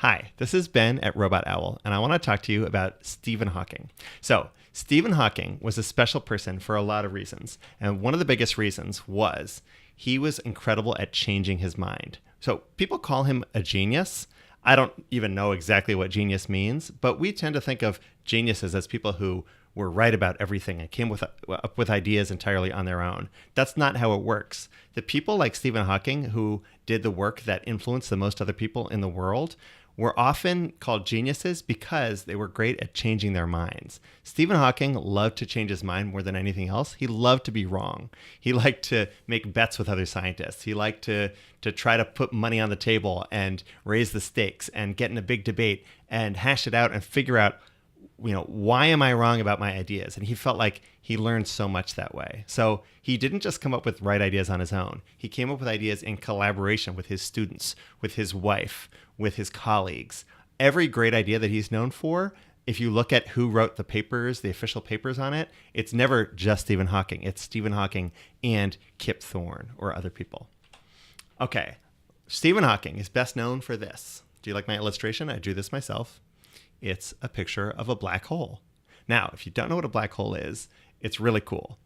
Hi, this is Ben at Robot Owl, and I want to talk to you about Stephen Hawking. So, Stephen Hawking was a special person for a lot of reasons, and one of the biggest reasons was he was incredible at changing his mind. So, people call him a genius. I don't even know exactly what genius means, but we tend to think of geniuses as people who were right about everything and came up with ideas entirely on their own. That's not how it works. The people like Stephen Hawking who did the work that influenced the most other people in the world were often called geniuses because they were great at changing their minds. Stephen Hawking loved to change his mind more than anything else. He loved to be wrong. He liked to make bets with other scientists. He liked to try to put money on the table and raise the stakes and get in a big debate and hash it out and figure out, why am I wrong about my ideas? And he felt like he learned so much that way. So he didn't just come up with right ideas on his own. He came up with ideas in collaboration with his students, with his wife, with his colleagues. Every great idea that he's known for, if you look at who wrote the papers, the official papers on it, it's never just Stephen Hawking. It's Stephen Hawking and Kip Thorne or other people. Okay, Stephen Hawking is best known for this. Do you like my illustration? I drew this myself. It's a picture of a black hole. Now, if you don't know what a black hole is, it's really cool.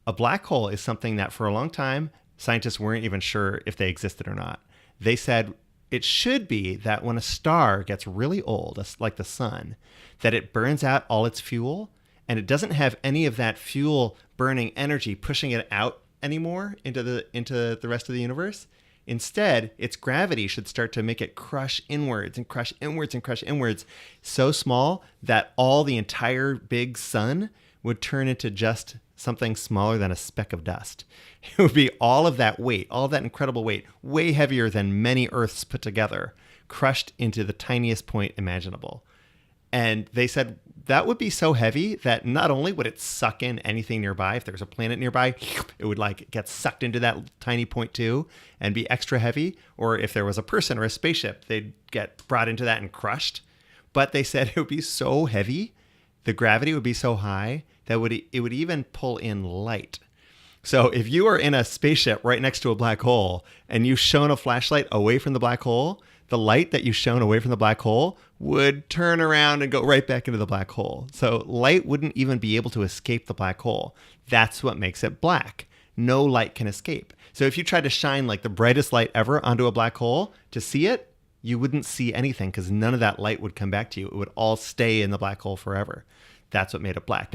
A black hole is something that for a long time, scientists weren't even sure if they existed or not. They said it should be that when a star gets really old, like the sun, that it burns out all its fuel and it doesn't have any of that fuel burning energy pushing it out anymore into the rest of the universe. Instead, its gravity should start to make it crush inwards and crush inwards and crush inwards so small that all the entire big sun would turn into just something smaller than a speck of dust. It would be all of that weight, all of that incredible weight, way heavier than many Earths put together, crushed into the tiniest point imaginable. And they said that would be so heavy that not only would it suck in anything nearby, if there's a planet nearby, it would get sucked into that tiny point too and be extra heavy. Or if there was a person or a spaceship, they'd get brought into that and crushed. But they said it would be so heavy, the gravity would be so high that it would even pull in light. So if you were in a spaceship right next to a black hole and you shone a flashlight away from the black hole, the light that you shone away from the black hole would turn around and go right back into the black hole. So light wouldn't even be able to escape the black hole. That's what makes it black. No light can escape. So if you tried to shine like the brightest light ever onto a black hole to see it, you wouldn't see anything because none of that light would come back to you. It would all stay in the black hole forever. That's what made it black.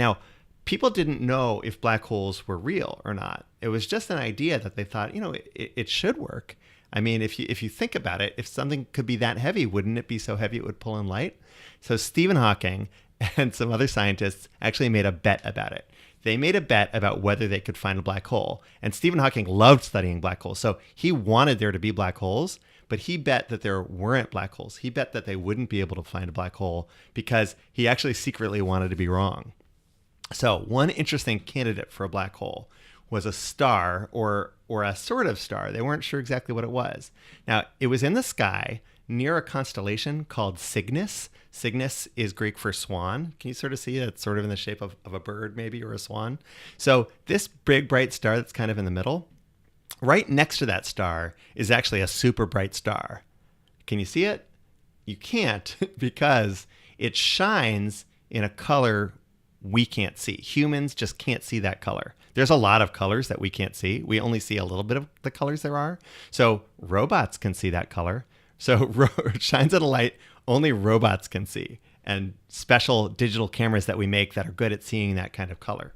People didn't know if black holes were real or not. It was just an idea that they thought, it should work. I mean, if you think about it, if something could be that heavy, wouldn't it be so heavy it would pull in light? So Stephen Hawking and some other scientists actually made a bet about it. They made a bet about whether they could find a black hole. And Stephen Hawking loved studying black holes. So he wanted there to be black holes, but he bet that there weren't black holes. He bet that they wouldn't be able to find a black hole because he actually secretly wanted to be wrong. So one interesting candidate for a black hole was a star or a sort of star. They weren't sure exactly what it was. Now, it was in the sky near a constellation called Cygnus. Cygnus is Greek for swan. Can you sort of see it? It's sort of in the shape of a bird maybe, or a swan. So this big bright star that's kind of in the middle, right next to that star is actually a super bright star. Can you see it? You can't because it shines in a color we can't see. Humans just can't see that color. There's a lot of colors that we can't see. We only see a little bit of the colors there are. So robots can see that color. So it shines in a light only robots can see, and special digital cameras that we make that are good at seeing that kind of color.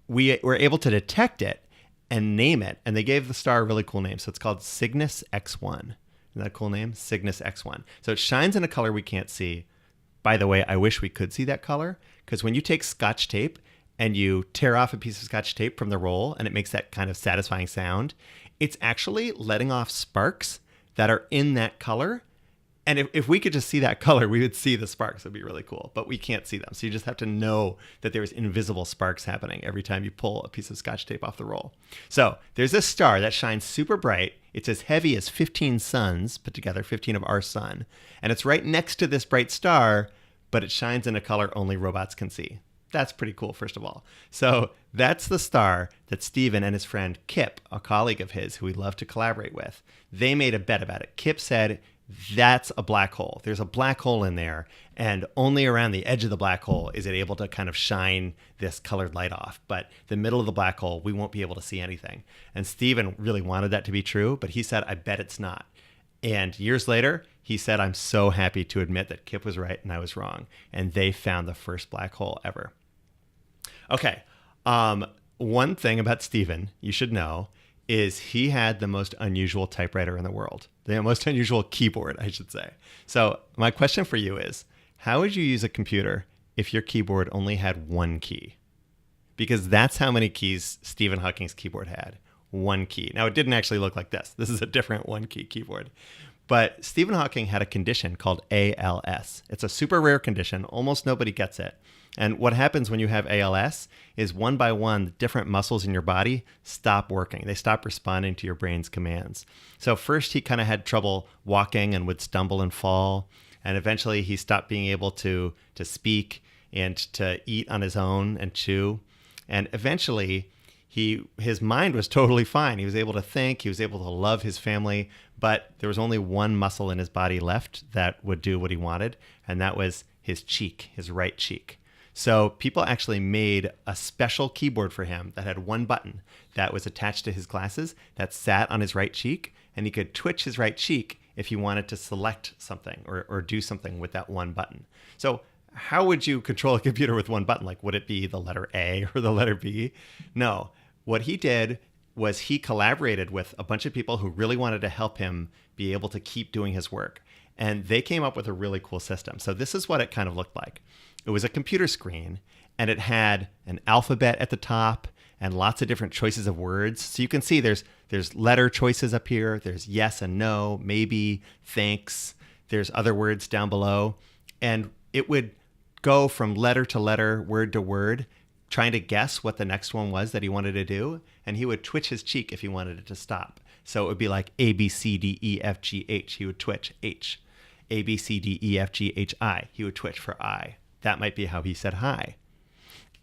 We were able to detect it and name it, and they gave the star a really cool name. So it's called Cygnus X1. Isn't that a cool name? Cygnus X1. So it shines in a color we can't see. By the way, I wish we could see that color, because when you take Scotch tape and you tear off a piece of Scotch tape from the roll and it makes that kind of satisfying sound, it's actually letting off sparks that are in that color. And if we could just see that color, we would see the sparks. It'd be really cool, but we can't see them. So you just have to know that there's invisible sparks happening every time you pull a piece of Scotch tape off the roll. So there's this star that shines super bright. It's as heavy as 15 suns put together, 15 of our sun. And it's right next to this bright star, but it shines in a color only robots can see. That's pretty cool, first of all. So that's the star that Stephen and his friend Kip, a colleague of his who we love to collaborate with, they made a bet about it. Kip said, that's a black hole. There's a black hole in there, and only around the edge of the black hole is it able to kind of shine this colored light off. But the middle of the black hole, we won't be able to see anything. And Stephen really wanted that to be true, but he said, I bet it's not. And years later, he said, I'm so happy to admit that Kip was right and I was wrong. And they found the first black hole ever. Okay. One thing about Stephen you should know is he had the most unusual typewriter in the world, the most unusual keyboard, I should say. So my question for you is, how would you use a computer if your keyboard only had one key? Because that's how many keys Stephen Hawking's keyboard had. One key. Now, it didn't actually look like this. This is a different one-key keyboard. But Stephen Hawking had a condition called ALS. It's a super rare condition. Almost nobody gets it. And what happens when you have ALS is one by one, the different muscles in your body stop working. They stop responding to your brain's commands. So first he kind of had trouble walking and would stumble and fall. And eventually he stopped being able to speak and to eat on his own and chew. And eventually his mind was totally fine. He was able to think, he was able to love his family, but there was only one muscle in his body left that would do what he wanted, and that was his cheek, his right cheek. So people actually made a special keyboard for him that had one button that was attached to his glasses that sat on his right cheek, and he could twitch his right cheek if he wanted to select something or do something with that one button. So how would you control a computer with one button? Like, would it be the letter A or the letter B? No. What he did was he collaborated with a bunch of people who really wanted to help him be able to keep doing his work. And they came up with a really cool system. So this is what it kind of looked like. It was a computer screen, and it had an alphabet at the top and lots of different choices of words. So you can see there's letter choices up here. There's yes and no, maybe, thanks. There's other words down below. And it would go from letter to letter, word to word, trying to guess what the next one was that he wanted to do. And he would twitch his cheek if he wanted it to stop. So it would be like A, B, C, D, E, F, G, H. He would twitch H. A, B, C, D, E, F, G, H, I. He would twitch for I. That might be how he said hi.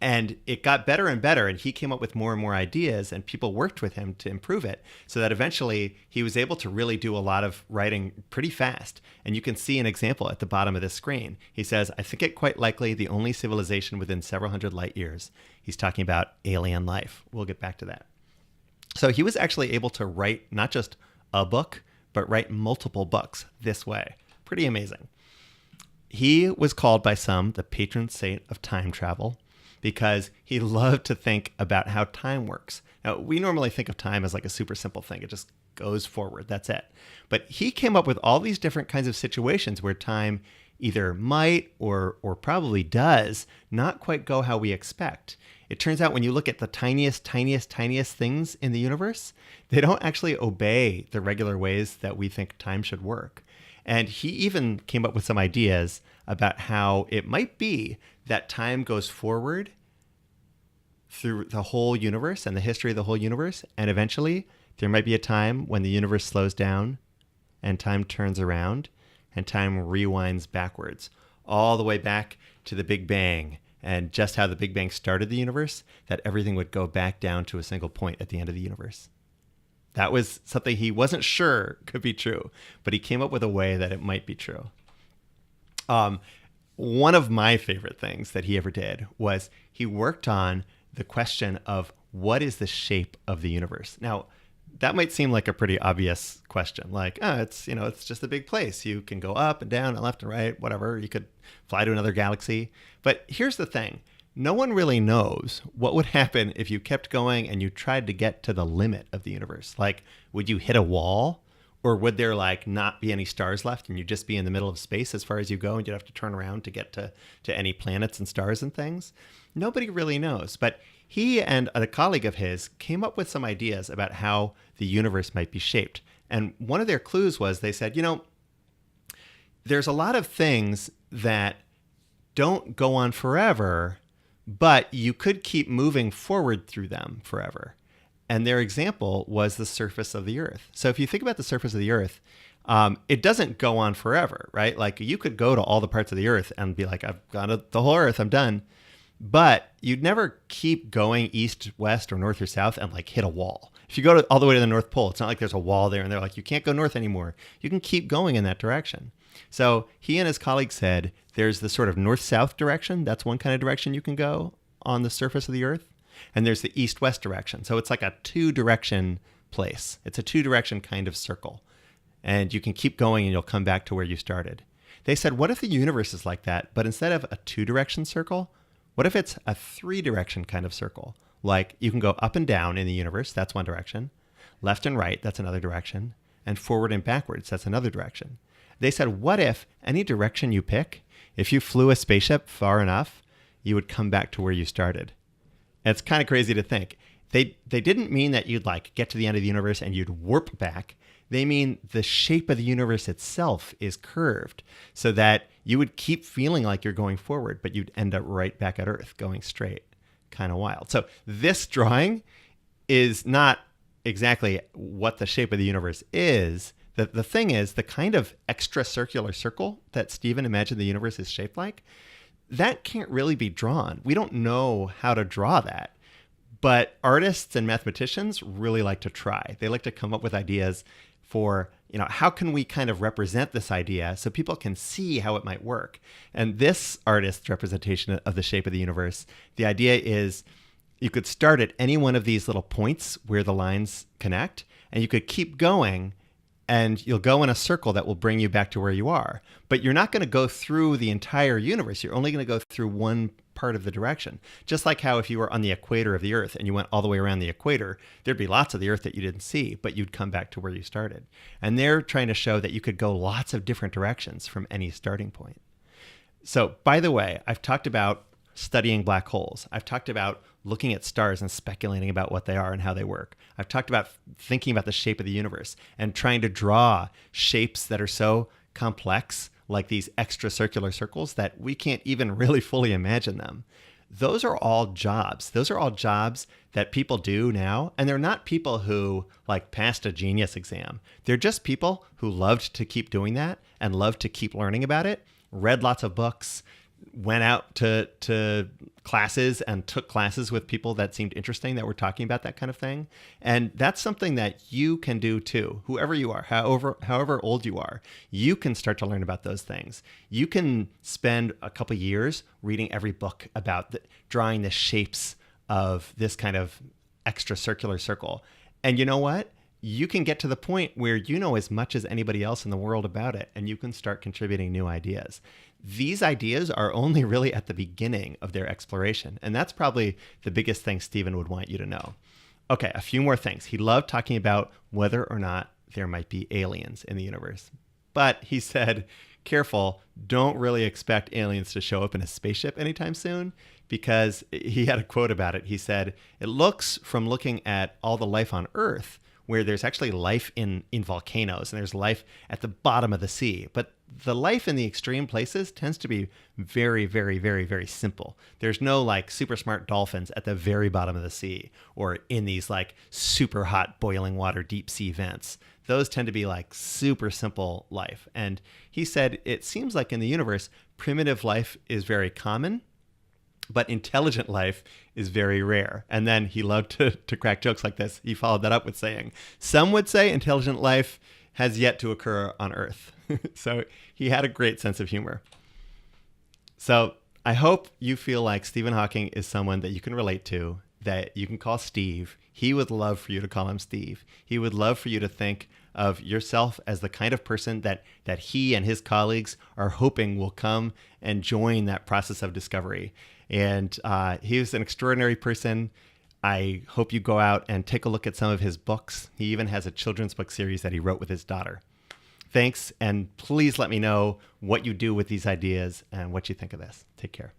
And it got better and better, and he came up with more and more ideas, and people worked with him to improve it, so that eventually he was able to really do a lot of writing pretty fast. And you can see an example at the bottom of this screen. He says, I think it quite likely the only civilization within several hundred light years. He's talking about alien life. We'll get back to that. So he was actually able to write not just a book, but write multiple books this way. Pretty amazing. He was called by some the patron saint of time travel, because he loved to think about how time works. Now, we normally think of time as like a super simple thing. It just goes forward. That's it. But he came up with all these different kinds of situations where time either might or probably does not quite go how we expect. It turns out when you look at the tiniest things in the universe, they don't actually obey the regular ways that we think time should work. And he even came up with some ideas about how it might be that time goes forward through the whole universe and the history of the whole universe. And eventually there might be a time when the universe slows down and time turns around and time rewinds backwards all the way back to the Big Bang, and just how the Big Bang started the universe, that everything would go back down to a single point at the end of the universe. That was something he wasn't sure could be true, but he came up with a way that it might be true. One of my favorite things that he ever did was he worked on the question of what is the shape of the universe. Now, that might seem like a pretty obvious question. Like, it's just a big place. You can go up and down and left and right, whatever. You could fly to another galaxy. But here's the thing. No one really knows what would happen if you kept going and you tried to get to the limit of the universe. Like, would you hit a wall? Or would there not be any stars left and you'd just be in the middle of space as far as you go and you'd have to turn around to get to any planets and stars and things? Nobody really knows. But he and a colleague of his came up with some ideas about how the universe might be shaped. And one of their clues was they said, there's a lot of things that don't go on forever, but you could keep moving forward through them forever. And their example was the surface of the Earth. So if you think about the surface of the Earth, it doesn't go on forever, right? Like you could go to all the parts of the Earth and be like, I've gone to the whole Earth, I'm done. But you'd never keep going east, west, or north or south and hit a wall. If you go all the way to the North Pole, it's not like there's a wall there and they're like, you can't go north anymore. You can keep going in that direction. So he and his colleagues said there's the sort of north-south direction. That's one kind of direction you can go on the surface of the Earth. And there's the east-west direction. So it's like a two-direction place. It's a two-direction kind of circle. And you can keep going and you'll come back to where you started. They said, what if the universe is like that, but instead of a two-direction circle, what if it's a three-direction kind of circle? Like you can go up and down in the universe, that's one direction. Left and right, that's another direction. And forward and backwards, that's another direction. They said, what if any direction you pick, if you flew a spaceship far enough, you would come back to where you started? And it's kind of crazy to think. They didn't mean that you'd like get to the end of the universe and you'd warp back. They mean the shape of the universe itself is curved so that you would keep feeling like you're going forward, but you'd end up right back at Earth going straight. Kind of wild. So this drawing is not exactly what the shape of the universe is. The thing is, the kind of extracircular circle that Stephen imagined the universe is shaped like, that can't really be drawn. We don't know how to draw that. But artists and mathematicians really like to try. They like to come up with ideas for, how can we kind of represent this idea so people can see how it might work? And this artist's representation of the shape of the universe, the idea is you could start at any one of these little points where the lines connect, and you could keep going, and you'll go in a circle that will bring you back to where you are. But you're not going to go through the entire universe. You're only going to go through one part of the direction. Just like how if you were on the equator of the Earth and you went all the way around the equator, there'd be lots of the Earth that you didn't see, but you'd come back to where you started. And they're trying to show that you could go lots of different directions from any starting point. So, by the way, I've talked about studying black holes. I've talked about looking at stars and speculating about what they are and how they work. I've talked about thinking about the shape of the universe and trying to draw shapes that are so complex, like these extracircular circles, that we can't even really fully imagine them. Those are all jobs. Those are all jobs that people do now. And they're not people who passed a genius exam. They're just people who loved to keep doing that and loved to keep learning about it, read lots of books, went out to classes and took classes with people that seemed interesting that were talking about that kind of thing. And that's something that you can do too. Whoever you are, however old you are, you can start to learn about those things. You can spend a couple years reading every book about drawing the shapes of this kind of extracircular circle. And you know what? You can get to the point where you know as much as anybody else in the world about it, and you can start contributing new ideas. These ideas are only really at the beginning of their exploration, and that's probably the biggest thing Stephen would want you to know. Okay, a few more things. He loved talking about whether or not there might be aliens in the universe. But he said, careful, don't really expect aliens to show up in a spaceship anytime soon, because he had a quote about it. He said, it looks from looking at all the life on Earth where there's actually life in volcanoes and there's life at the bottom of the sea. But the life in the extreme places tends to be very, very, very, very simple. There's no super smart dolphins at the very bottom of the sea or in these super hot boiling water deep sea vents. Those tend to be super simple life. And he said, it seems like in the universe, primitive life is very common, but intelligent life is very rare. And then he loved to crack jokes like this. He followed that up with saying, some would say intelligent life has yet to occur on Earth. So he had a great sense of humor. So I hope you feel like Stephen Hawking is someone that you can relate to, that you can call Steve. He would love for you to call him Steve. He would love for you to think of yourself as the kind of person that he and his colleagues are hoping will come and join that process of discovery. And he was an extraordinary person. I hope you go out and take a look at some of his books. He even has a children's book series that he wrote with his daughter. Thanks, and please let me know what you do with these ideas and what you think of this. Take care.